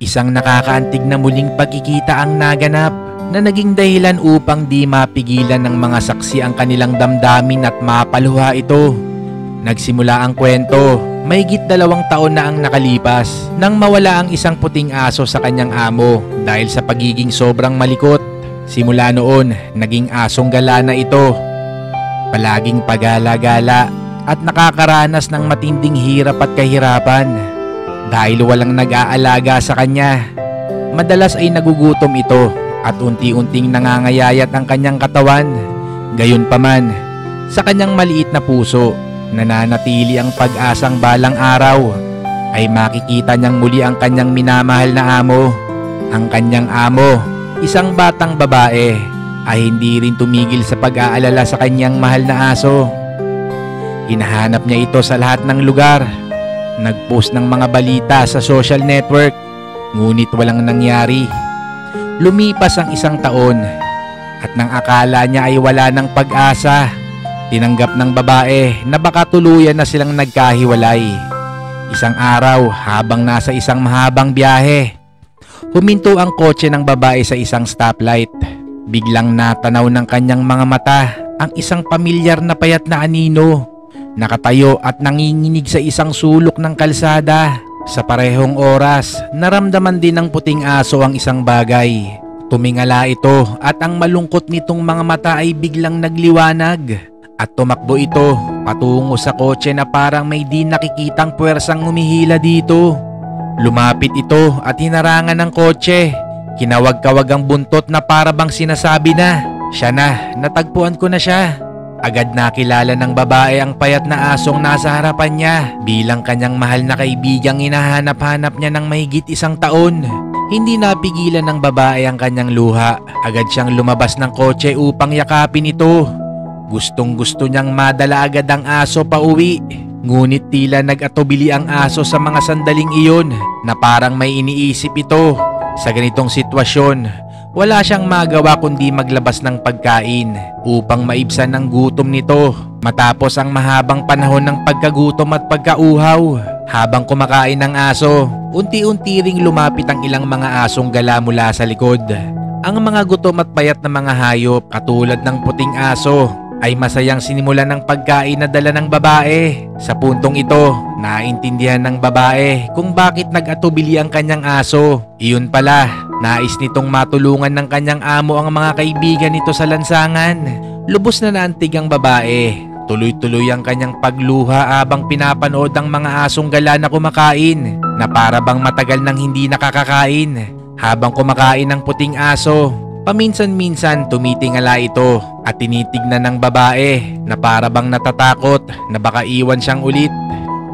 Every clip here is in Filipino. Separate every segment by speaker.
Speaker 1: Isang nakakaantig na muling pagkikita ang naganap na naging dahilan upang di mapigilan ng mga saksi ang kanilang damdamin at mapaluha ito. Nagsimula ang kwento, mahigit 2 taon na ang nakalipas nang mawala ang isang puting aso sa kanyang amo dahil sa pagiging sobrang malikot. Simula noon, naging asong gala na ito. Palaging pagala-gala at nakakaranas ng matinding hirap at kahirapan dahil walang nag-aalaga sa kanya. Madalas ay nagugutom ito at unti-unting nangangayayat ang kanyang katawan. Gayunpaman, sa kanyang maliit na puso, nananatili ang pag-asang balang araw ay makikita niyang muli ang kanyang minamahal na amo. Ang kanyang amo, isang batang babae, ay hindi rin tumigil sa pag-aalala sa kanyang mahal na aso. Hinahanap niya ito sa lahat ng lugar. Nag-post ng mga balita sa social network, ngunit walang nangyari. Lumipas ang 1 taon at nang akala niya ay wala ng pag-asa, tinanggap ng babae na baka tuluyan na silang nagkahiwalay. Isang araw habang nasa isang mahabang biyahe, huminto ang kotse ng babae sa isang stoplight. Biglang natanaw ng kanyang mga mata ang isang pamilyar na payat na anino, nakatayo at nanginginig sa isang sulok ng kalsada. Sa parehong oras, naramdaman din ng puting aso ang isang bagay. Tumingala ito at ang malungkot nitong mga mata ay biglang nagliwanag. At tumakbo ito patungo sa kotse na parang may di nakikitang puwersang humihila dito. Lumapit ito at hinarangan ng kotse. Kinawag-kawag ang buntot na para bang sinasabi na, "Siya na, natagpuan ko na siya." Agad nakilala ng babae ang payat na asong nasa harapan niya bilang kanyang mahal na kaibigang hinahanap-hanap niya ng mahigit 1 taon. Hindi napigilan ng babae ang kanyang luha. Agad siyang lumabas ng kotse upang yakapin ito. Gustong-gusto niyang madala agad ang aso pa uwi. Ngunit tila nag-atubili ang aso sa mga sandaling iyon na parang may iniisip ito. Sa ganitong sitwasyon, wala siyang magawa kundi maglabas ng pagkain upang maibsan ang gutom nito matapos ang mahabang panahon ng pagkagutom at pagkauhaw. Habang kumakain ng aso, unti-unti ring lumapit ang ilang mga asong gala mula sa likod. Ang mga gutom at payat na mga hayop katulad ng puting aso ay masayang sinimulan ng pagkain na dala ng babae. Sa puntong ito, naintindihan ng babae kung bakit nag-atubili ang kanyang aso. Iyon pala, nais nitong matulungan ng kanyang amo ang mga kaibigan nito sa lansangan. Lubos na naantig ang babae. Tuloy-tuloy ang kanyang pagluha habang pinapanood ang mga asong gala na kumakain na para bang matagal nang hindi nakakakain. Habang kumakain ng puting aso, paminsan-minsan tumitingala ito at tinitignan ng babae na para bang natatakot na baka iwan siyang ulit.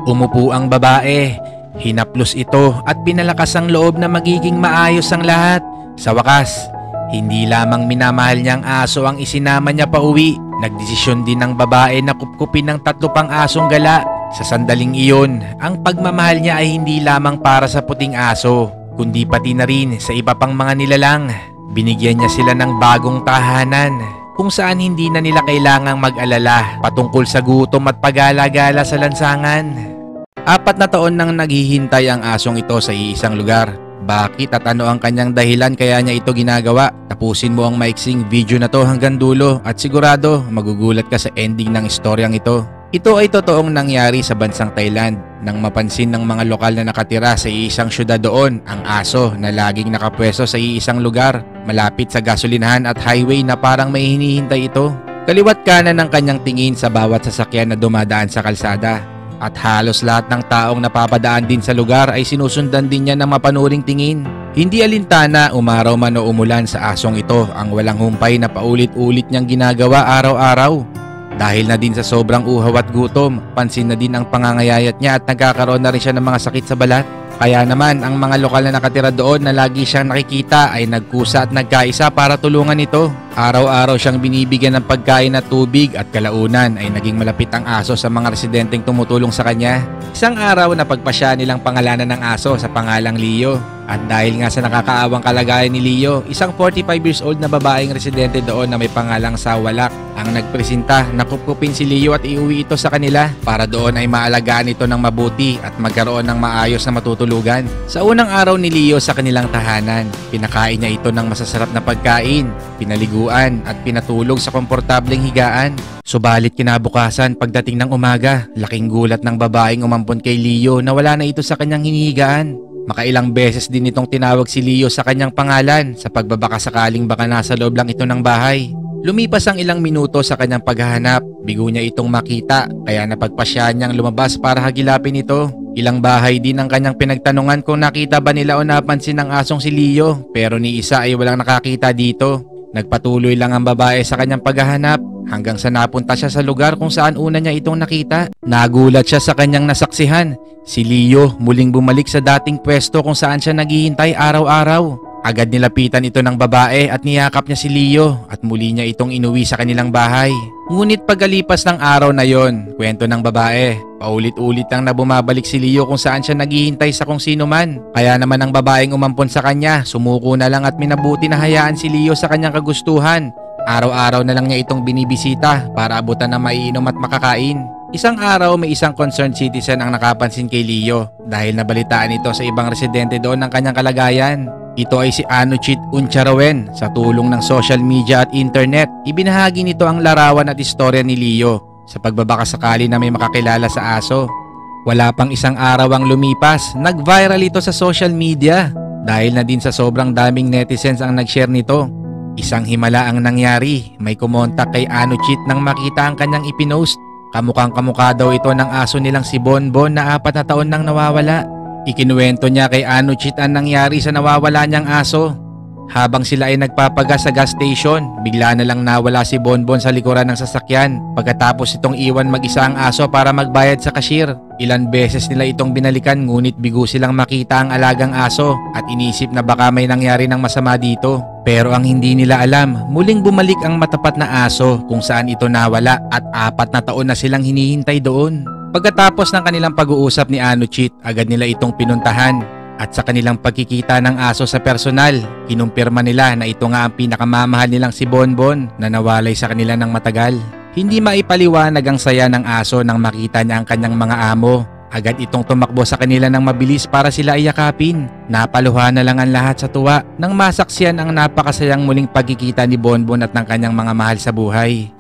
Speaker 1: Umupo ang babae, hinaplos ito at pinalakas ang loob na magiging maayos ang lahat. Sa wakas, hindi lamang minamahal niya ang aso ang isinama niya pa uwi. Nagdesisyon din ng babae na kupkupin ng 3 pang asong gala. Sa sandaling iyon, ang pagmamahal niya ay hindi lamang para sa puting aso, kundi pati na rin sa iba pang mga nilalang. Binigyan niya sila ng bagong tahanan kung saan hindi na nila kailangang mag-alala patungkol sa gutom at pagala-gala sa lansangan. 4 na taon nang naghihintay ang asong ito sa iisang lugar. Bakit at ano ang kanyang dahilan kaya niya ito ginagawa? Tapusin mo ang maiksing video na to hanggang dulo at sigurado magugulat ka sa ending ng istoryang ito. Ito ay totoong nangyari sa bansang Thailand nang mapansin ng mga lokal na nakatira sa iisang syudad doon ang aso na laging nakapwesto sa iisang lugar malapit sa gasolinahan at highway na parang may hinihintay ito. Kaliwat kanan ng kanyang tingin sa bawat sasakyan na dumadaan sa kalsada at halos lahat ng taong napapadaan din sa lugar ay sinusundan din niya ng mapanuring tingin. Hindi alintana, umaraw man o umulan sa asong ito ang walang humpay na paulit-ulit niyang ginagawa araw-araw. Dahil na din sa sobrang uhaw at gutom, pansin na din ang pangangayayat niya at nagkakaroon na rin siya ng mga sakit sa balat. Kaya naman ang mga lokal na nakatira doon na lagi siyang nakikita ay nagkusa at nagkaisa para tulungan ito. Araw-araw siyang binibigyan ng pagkain at tubig at kalaunan ay naging malapit ang aso sa mga residenteng tumutulong sa kanya. Isang araw napagpasya nilang pangalanan ng aso sa pangalang Leo. At dahil nga sa nakakaawang kalagayan ni Leo, isang 45 years old na babaeng residente doon na may pangalang Sawalak ang nagpresenta na kupkupin si Leo at iuwi ito sa kanila para doon ay maalagaan ito ng mabuti at magkaroon ng maayos na matutulugan. Sa unang araw ni Leo sa kanilang tahanan, pinakain niya ito ng masasarap na pagkain, pinaliguan at pinatulog sa komportableng higaan. Subalit kinabukasan pagdating ng umaga, laking gulat ng babaeng umampon kay Leo na wala na ito sa kanyang hinihigaan. Makailang beses din itong tinawag si Leo sa kanyang pangalan sa pagbabaka sakaling baka nasa loob lang ito ng bahay. Lumipas ang ilang minuto sa kanyang paghahanap, bigo niya itong makita kaya napagpasya niyang lumabas para hagilapin ito. Ilang bahay din ang kanyang pinagtanungan kung nakita ba nila o napansin ng asong si Leo pero ni isa ay walang nakakita dito. Nagpatuloy lang ang babae sa kanyang paghahanap hanggang sa napunta siya sa lugar kung saan una niya itong nakita. Nagulat siya sa kanyang nasaksihan. Si Leo muling bumalik sa dating pwesto kung saan siya naghihintay araw-araw. Agad nilapitan ito ng babae at niyakap niya si Leo at muli niya itong inuwi sa kanilang bahay. Ngunit pagkalipas ng araw na yon, kwento ng babae, paulit-ulit lang na bumabalik si Leo kung saan siya naghihintay sa kung sino man. Kaya naman ang babaeng umampon sa kanya, sumuko na lang at minabuti na hayaan si Leo sa kanyang kagustuhan. Araw-araw na lang niya itong binibisita para abutan ng maiinom at makakain. Isang araw may isang concerned citizen ang nakapansin kay Leo dahil nabalitaan ito sa ibang residente doon ng kanyang kalagayan. Ito ay si Anuchit Uncharawen. Sa tulong ng social media at internet, ibinahagi nito ang larawan at istorya ni Leo sa pagbabaka sakali na may makakilala sa aso. Wala pang isang araw ang lumipas, nag-viral ito sa social media dahil na din sa sobrang daming netizens ang nag-share nito. Isang himala ang nangyari, may kumontak kay Anuchit nang makita ang kanyang ipinost. Kamukhang kamukha daw ito ng aso nilang si Bonbon na 4 na taon nang nawawala. Ikinuwento niya kay Anuchit ang nangyari sa nawawala niyang aso. Habang sila ay nagpapagas sa gas station, bigla na lang nawala si Bonbon sa likuran ng sasakyan pagkatapos itong iwan mag-isa ang aso para magbayad sa cashier. Ilan beses nila itong binalikan ngunit bigo silang makita ang alagang aso at inisip na baka may nangyari ng masama dito. Pero ang hindi nila alam, muling bumalik ang matapat na aso kung saan ito nawala at 4 na taon na silang hinihintay doon. Pagkatapos ng kanilang pag-uusap ni Anuchit, agad nila itong pinuntahan. At sa kanilang pagkikita ng aso sa personal, kinumpirma nila na ito nga ang pinakamamahal nilang si Bonbon na nawalay sa kanila ng matagal. Hindi maipaliwanag ang saya ng aso nang makita niya ang kanyang mga amo. Agad itong tumakbo sa kanila ng mabilis para sila ay yakapin. Napaluha na lang ang lahat sa tuwa nang masaksiyan ang napakasayang muling pagkikita ni Bonbon at ng kanyang mga mahal sa buhay.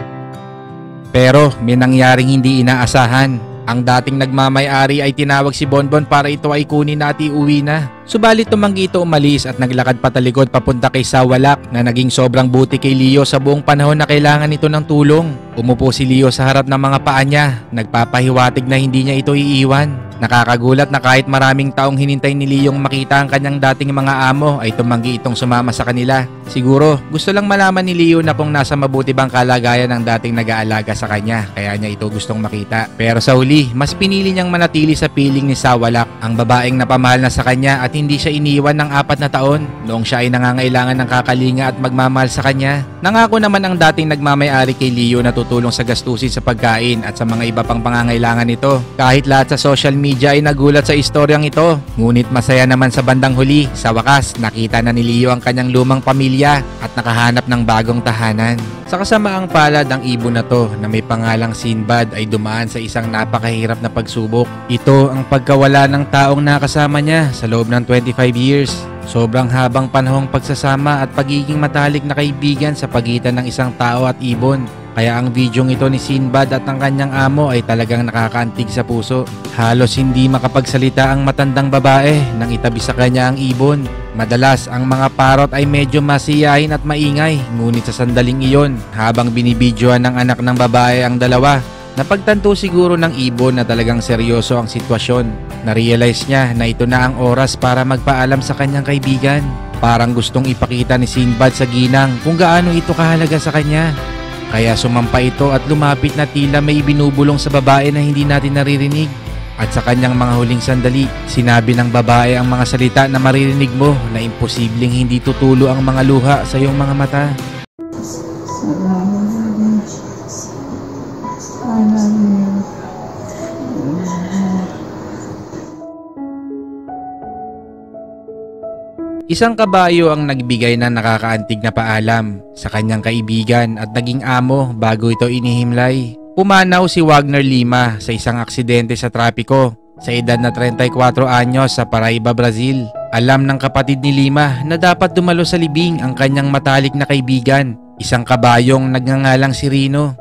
Speaker 1: Pero may nangyaring hindi inaasahan. Ang dating nagmamay-ari ay tinawag si Bonbon para ito ay kunin na at iuwi na. Subalit tumanggi ito umalis at naglakad patalikod papunta kay Sawalak na naging sobrang buti kay Leo sa buong panahon na kailangan ito ng tulong. Umupo si Leo sa harap ng mga paa niya, nagpapahiwatig na hindi niya ito iiwan. Nakakagulat na kahit maraming taong hinintay ni Leong makita ang kanyang dating mga amo ay tumanggi itong sumama sa kanila. Siguro gusto lang malaman ni Leo na kung nasa mabuti bang kalagayan ng dating nag-aalaga sa kanya kaya niya ito gustong makita. Pero sa huli, mas pinili niyang manatili sa piling ni Sawalak, ang babaeng napamahal na sa kanya at hindi siya iniwan ng 4 na taon noong siya ay nangangailangan ng kakalinga at magmamahal sa kanya. Nangako naman ang dating nagmamay-ari kay Leo na tutulong sa gastusin sa pagkain at sa mga iba pang pangangailangan nito. Kahit lahat sa social media ay nagulat sa istoryang ito, ngunit masaya naman sa bandang huli. Sa wakas, nakita na ni Leo ang kanyang lumang pamilya at nakahanap ng bagong tahanan. Sa kasamaang palad, ang ibon na to na may pangalang Sinbad ay dumaan sa isang napakahirap na pagsubok. Ito ang pagkawala ng taong nakasama niya sa loob ng 25 years. Sobrang habang panahong pagsasama at pagiging matalik na kaibigan sa pagitan ng isang tao at ibon. Kaya ang videong ito ni Sinbad at ang kanyang amo ay talagang nakakaantig sa puso. Halos hindi makapagsalita ang matandang babae nang itabi sa kanya ang ibon. Madalas ang mga parot ay medyo masiyahin at maingay, ngunit sa sandaling iyon, habang binibidyoan ng anak ng babae ang dalawa, napagtanto siguro ng ibon na talagang seryoso ang sitwasyon. Narealize niya na ito na ang oras para magpaalam sa kanyang kaibigan. Parang gustong ipakita ni Sinbad sa ginang kung gaano ito kahalaga sa kanya. Kaya sumampa ito at lumapit na tila may binubulong sa babae na hindi natin naririnig. At sa kanyang mga huling sandali, sinabi ng babae ang mga salita na maririnig mo na imposibleng hindi tutulo ang mga luha sa iyong mga mata.
Speaker 2: I love you.
Speaker 1: Isang kabayo ang nagbigay ng nakakaantig na paalam sa kanyang kaibigan at naging amo bago ito inihimlay. Pumanaw si Wagner Lima sa isang aksidente sa trapiko sa edad na 34 anyos sa Paraiba, Brazil. Alam ng kapatid ni Lima na dapat dumalo sa libing ang kanyang matalik na kaibigan, isang kabayong nagngangalang si Rino.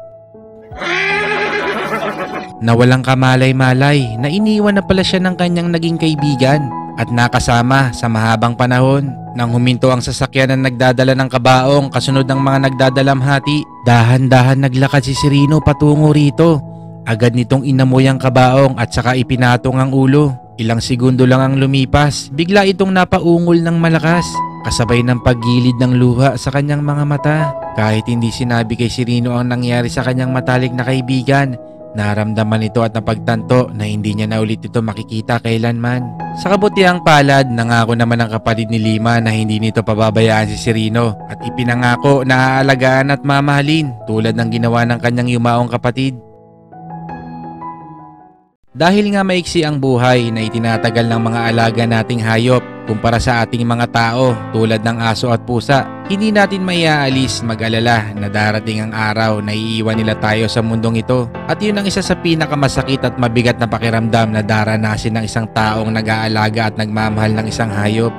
Speaker 1: Na walang kamalay-malay na iniwan na pala siya ng kanyang naging kaibigan at nakasama sa mahabang panahon. Nang huminto ang sasakyan na nagdadala ng kabaong kasunod ng mga nagdadalamhati, dahan-dahan naglakad si Rino patungo rito. Agad nitong inamoy ang kabaong at saka ipinatong ang ulo. Ilang segundo lang ang lumipas, bigla itong napaungol ng malakas, kasabay ng paggilid ng luha sa kanyang mga mata. Kahit hindi sinabi kay Rino ang nangyari sa kanyang matalik na kaibigan, naramdaman ito at napagtanto na hindi niya na ulit ito makikita kailanman. Sa kabutihang palad, nangako naman ang kapatid ni Lima na hindi nito pababayaan si Rino at ipinangako na aalagaan at mamahalin tulad ng ginawa ng kanyang yumaong kapatid. Dahil nga maiksi ang buhay na itinatagal ng mga alaga nating hayop kumpara sa ating mga tao tulad ng aso at pusa, hindi natin maiaalis mag-alala na darating ang araw na iiwan nila tayo sa mundong ito. At yun ang isa sa pinakamasakit at mabigat na pakiramdam na daranasin ng isang taong nag-aalaga at nagmamahal ng isang hayop.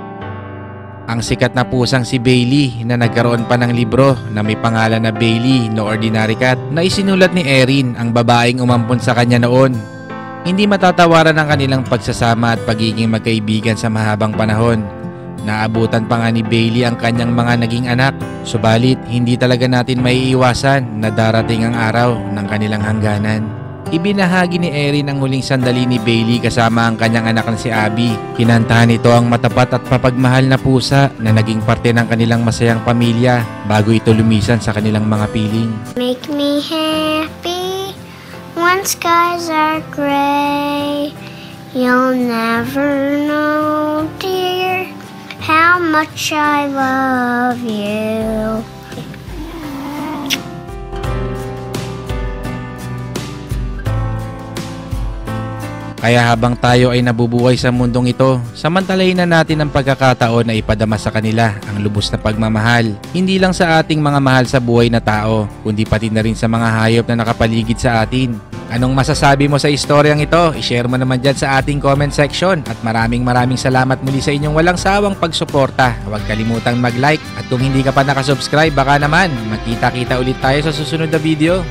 Speaker 1: Ang sikat na pusang si Bailey na nagkaroon pa ng libro na may pangalan na Bailey No Ordinary Cat na isinulat ni Erin, ang babaeng umampon sa kanya noon. Hindi matatawaran ang kanilang pagsasama at pagiging magkaibigan sa mahabang panahon. Naabutan pa nga ni Bailey ang kanyang mga naging anak, subalit hindi talaga natin maiiwasan na darating ang araw ng kanilang hangganan. Ibinahagi ni Erin ang huling sandali ni Bailey kasama ang kanyang anak na si Abby. Kinantahan ito ang matapat at papagmahal na pusa na naging parte ng kanilang masayang pamilya bago ito lumisan sa kanilang mga piling.
Speaker 3: Make me happy when skies are gray. You'll never know, dear, how much I love you.
Speaker 1: Kaya habang tayo ay nabubuhay sa mundong ito, samantalahin na natin ang pagkakataon na ipadama sa kanila ang lubos na pagmamahal. Hindi lang sa ating mga mahal sa buhay na tao, kundi pati na rin sa mga hayop na nakapaligid sa atin. Anong masasabi mo sa istoryang ito? I-share mo naman dyan sa ating comment section. At maraming salamat muli sa inyong walang sawang pagsuporta. Huwag kalimutang mag-like at kung hindi ka pa nakasubscribe, baka naman magkita-kita ulit tayo sa susunod na video.